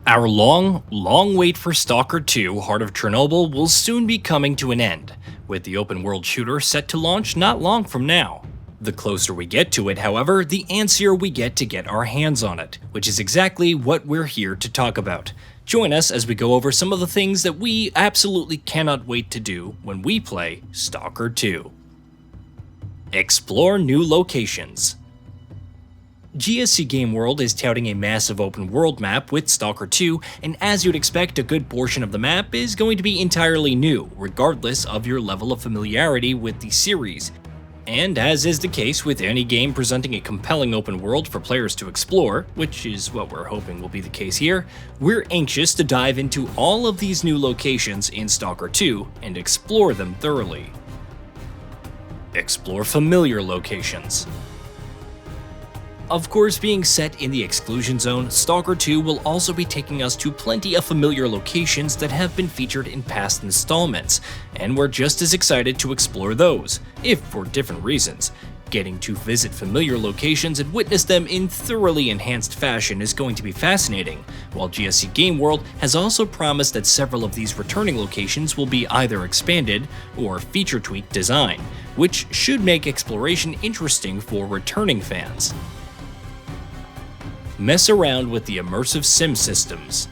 Our long wait for Stalker 2 Heart of Chernobyl will soon be coming to an end, with the open world shooter set to launch not long from now. The closer we get to it, however, the antsier we get to get our hands on it, which is exactly what we're here to talk about. Join us as we go over some of the things that we absolutely cannot wait to do when we play Stalker 2. Explore new locations. GSC Game World is touting a massive open world map with Stalker 2, and as you'd expect, a good portion of the map is going to be entirely new, regardless of your level of familiarity with the series. And as is the case with any game presenting a compelling open world for players to explore, which is what we're hoping will be the case here, we're anxious to dive into all of these new locations in Stalker 2 and explore them thoroughly. Explore familiar locations. Of course, being set in the exclusion zone, Stalker 2 will also be taking us to plenty of familiar locations that have been featured in past installments, and we're just as excited to explore those, if for different reasons. Getting to visit familiar locations and witness them in thoroughly enhanced fashion is going to be fascinating, while GSC Game World has also promised that several of these returning locations will be either expanded or feature-tweaked design, which should make exploration interesting for returning fans. Mess around with the immersive sim systems.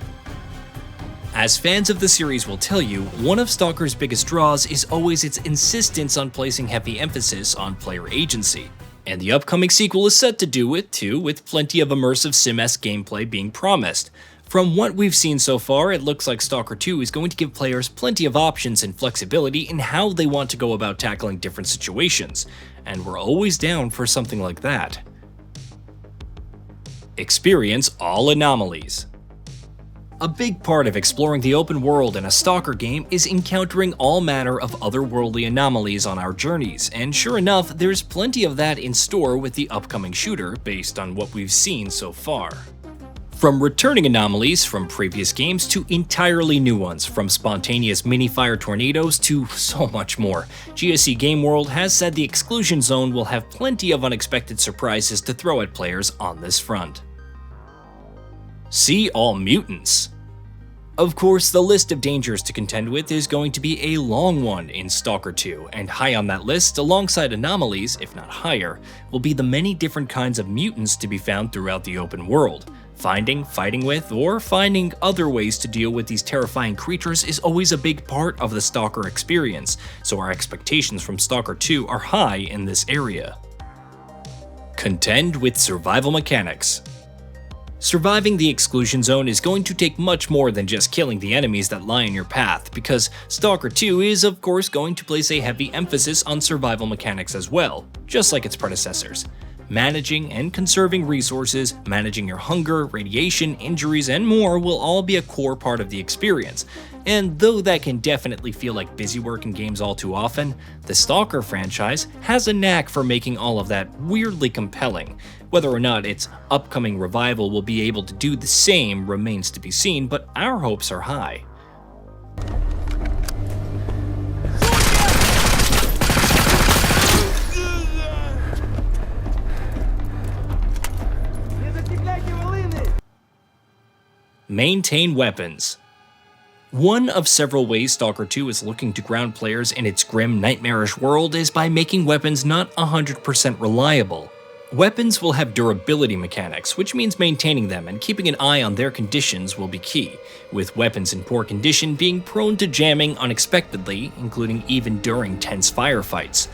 As fans of the series will tell you, one of Stalker's biggest draws is always its insistence on placing heavy emphasis on player agency, and the upcoming sequel is set to do it too, with plenty of immersive sim-esque gameplay being promised. From what we've seen so far, it looks like Stalker 2 is going to give players plenty of options and flexibility in how they want to go about tackling different situations, and we're always down for something like that. Experience all anomalies. A big part of exploring the open world in a Stalker game is encountering all manner of otherworldly anomalies on our journeys, and sure enough, there's plenty of that in store with the upcoming shooter based on what we've seen so far. From returning anomalies from previous games to entirely new ones, from spontaneous mini-fire tornadoes to so much more, GSC Game World has said the exclusion zone will have plenty of unexpected surprises to throw at players on this front. See all mutants. Of course, the list of dangers to contend with is going to be a long one in Stalker 2, and high on that list, alongside anomalies, if not higher, will be the many different kinds of mutants to be found throughout the open world. Finding, fighting with, or finding other ways to deal with these terrifying creatures is always a big part of the Stalker experience, so our expectations from Stalker 2 are high in this area. Contend with survival mechanics. Surviving the exclusion zone is going to take much more than just killing the enemies that lie in your path, because Stalker 2 is of course going to place a heavy emphasis on survival mechanics as well, just like its predecessors. Managing and conserving resources, managing your hunger, radiation, injuries, and more will all be a core part of the experience. And though that can definitely feel like busy work in games all too often, the Stalker franchise has a knack for making all of that weirdly compelling. Whether or not its upcoming revival will be able to do the same remains to be seen, but our hopes are high. Maintain weapons. One of several ways Stalker 2 is looking to ground players in its grim, nightmarish world is by making weapons not 100% reliable. Weapons will have durability mechanics, which means maintaining them and keeping an eye on their conditions will be key, with weapons in poor condition being prone to jamming unexpectedly, including even during tense firefights.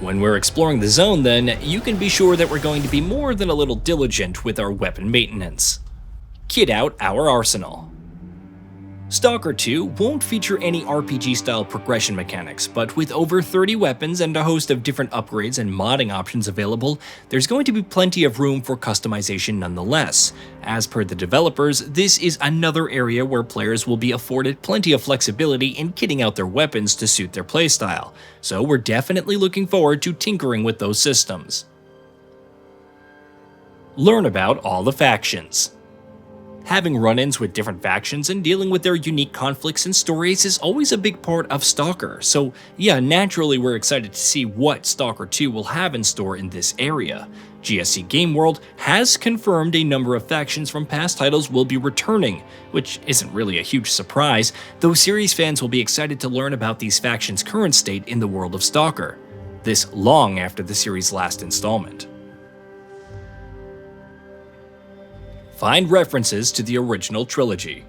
When we're exploring the zone then, you can be sure that we're going to be more than a little diligent with our weapon maintenance. Kit out our arsenal. Stalker 2 won't feature any RPG-style progression mechanics, but with over 30 weapons and a host of different upgrades and modding options available, there's going to be plenty of room for customization nonetheless. As per the developers, this is another area where players will be afforded plenty of flexibility in kitting out their weapons to suit their playstyle, so we're definitely looking forward to tinkering with those systems. Learn about all the factions. Having run-ins with different factions and dealing with their unique conflicts and stories is always a big part of Stalker, so yeah, naturally we're excited to see what Stalker 2 will have in store in this area. GSC Game World has confirmed a number of factions from past titles will be returning, which isn't really a huge surprise, though series fans will be excited to learn about these factions' current state in the world of Stalker, this long after the series' last installment. Find references to the original trilogy.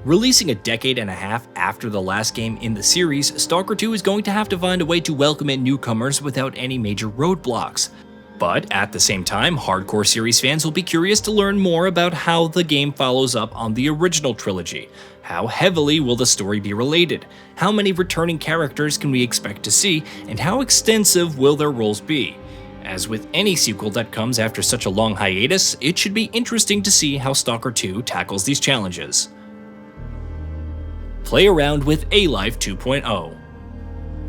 Releasing a decade and a half after the last game in the series, Stalker 2 is going to have to find a way to welcome in newcomers without any major roadblocks. But at the same time, hardcore series fans will be curious to learn more about how the game follows up on the original trilogy. How heavily will the story be related? How many returning characters can we expect to see? And how extensive will their roles be? As with any sequel that comes after such a long hiatus, it should be interesting to see how Stalker 2 tackles these challenges. Play around with A-Life 2.0.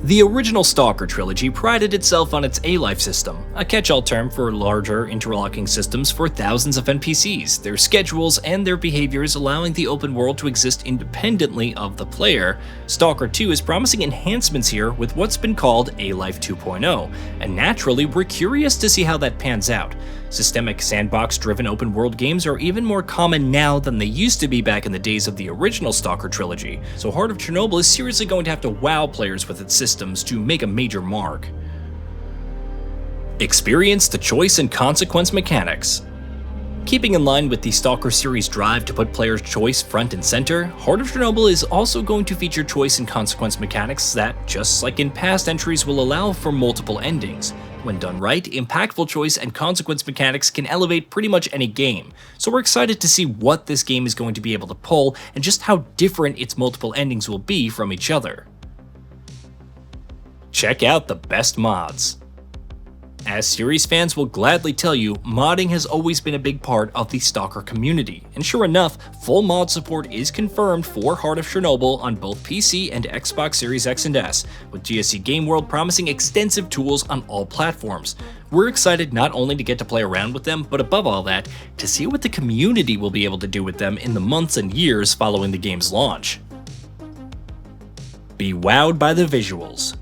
The original Stalker trilogy prided itself on its A-Life system, a catch-all term for larger interlocking systems for thousands of NPCs, their schedules, and their behaviors, allowing the open world to exist independently of the player. Stalker 2 is promising enhancements here with what's been called A-Life 2.0, and naturally we're curious to see how that pans out. Systemic sandbox-driven open-world games are even more common now than they used to be back in the days of the original Stalker trilogy, so Heart of Chernobyl is seriously going to have to wow players with its systems to make a major mark. Experience the choice and consequence mechanics. Keeping in line with the Stalker series' drive to put players' choice front and center, Heart of Chernobyl is also going to feature choice and consequence mechanics that, just like in past entries, will allow for multiple endings. When done right, impactful choice and consequence mechanics can elevate pretty much any game, so we're excited to see what this game is going to be able to pull and just how different its multiple endings will be from each other. Check out the best mods. As series fans will gladly tell you, modding has always been a big part of the Stalker community, and sure enough, full mod support is confirmed for Heart of Chernobyl on both PC and Xbox Series X and S, with GSC Game World promising extensive tools on all platforms. We're excited not only to get to play around with them, but above all that, to see what the community will be able to do with them in the months and years following the game's launch. Be wowed by the visuals.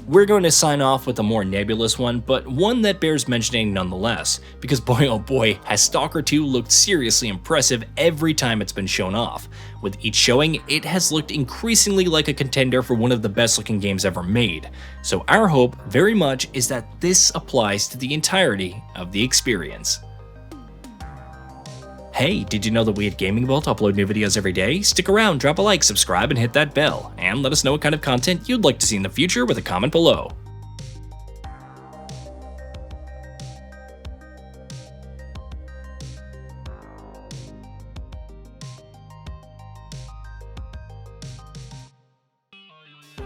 We're going to sign off with a more nebulous one, but one that bears mentioning nonetheless, because boy oh boy has Stalker 2 looked seriously impressive every time it's been shown off. With each showing, it has looked increasingly like a contender for one of the best looking games ever made. So our hope very much is that this applies to the entirety of the experience. Hey, did you know that we at GamingBolt upload new videos every day? Stick around, drop a like, subscribe, and hit that bell, and let us know what kind of content you'd like to see in the future with a comment below.